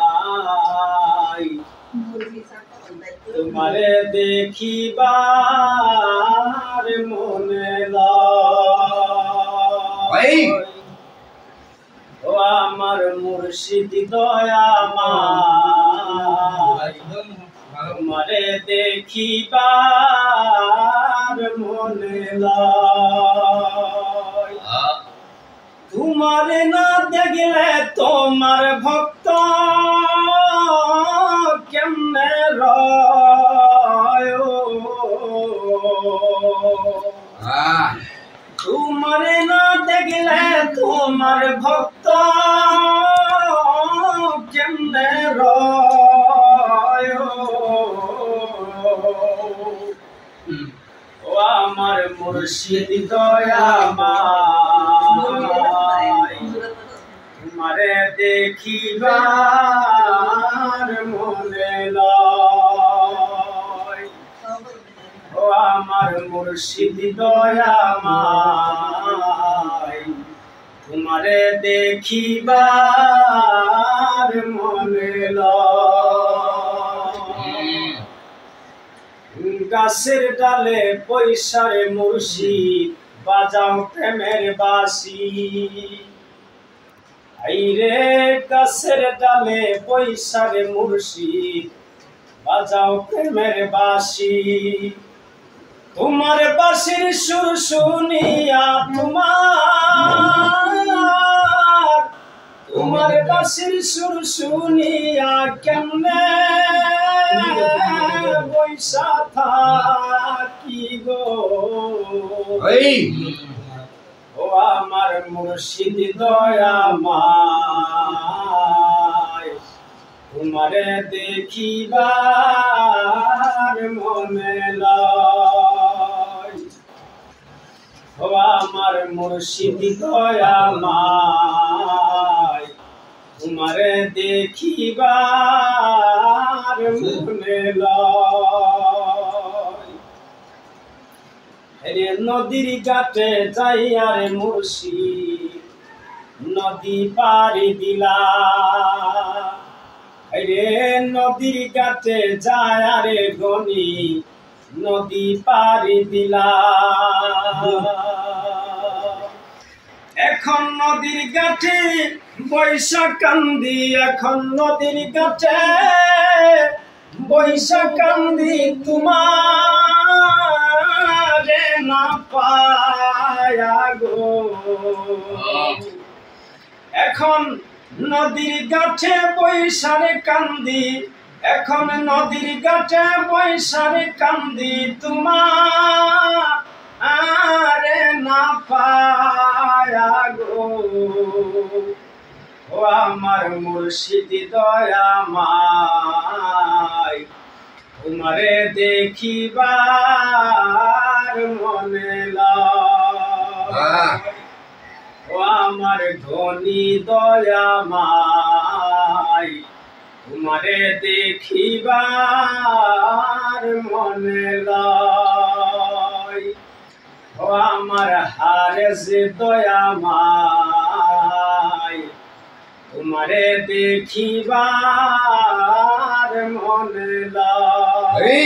আমায় তোমারে দেখিবার মনে লয় ও আমার মুর্শিদ দয়াময় তোমারে দেখিবার মনে লয় তোমারে না দেখলে তোমার ভক্ত কেমনে রয় তোমারে না দেখলে তোমার ভক্ত কেমনে রয় ও আমার মুর্শিদ দয়াময় তোমারে দেখিবার মনে লয় ও আমার মুর্শিদ দয়াময় তোমারে দেখিবার মনে লয় গাছের ডালে পয়সারে মুর্শিদ বাজাও প্রেমের বাঁশি আইরে গাছের ডালে পয়সারে মুর্শিদ বাজাও প্রেমের বাঁশি তোমার বাঁশির সুর শুনিয়া তোমার বাঁশির সুর শুনিয়া কেমনে বৈশা থাকি গো ও আমার মুর্শিদ দয়াময় তোমারে দেখিবার মনে লয় ও আমার মুর্শিদ দয়াময় তোমারে দেখিবার মনে লয় রে নদীর ঘাটে যাইয়া রে মুর্শিদ নদী পারি দিলা রে নদীর ঘাটে যায় রে গনি নদী পারি দিলা এখন নদীর ঘাটে বৈশা কান্দি এখন নদীর ঘাটে বৈশা কান্দি তোমার না পায়া গো এখন নদীর ঘাটে বৈশারে কান্দি এখন নদীর ঘাটে বৈশারে কান্দি তোমার না পায়া গো ও আমার মুর্শিদ দয়াময় তোমারে দেখিবার মনে লয় ও আমার ধনী দয়াময় তোমারে দেখিবার মনে লয় ও আমার হারেস দয়াময় তোমারে দেখিবার মনে লয়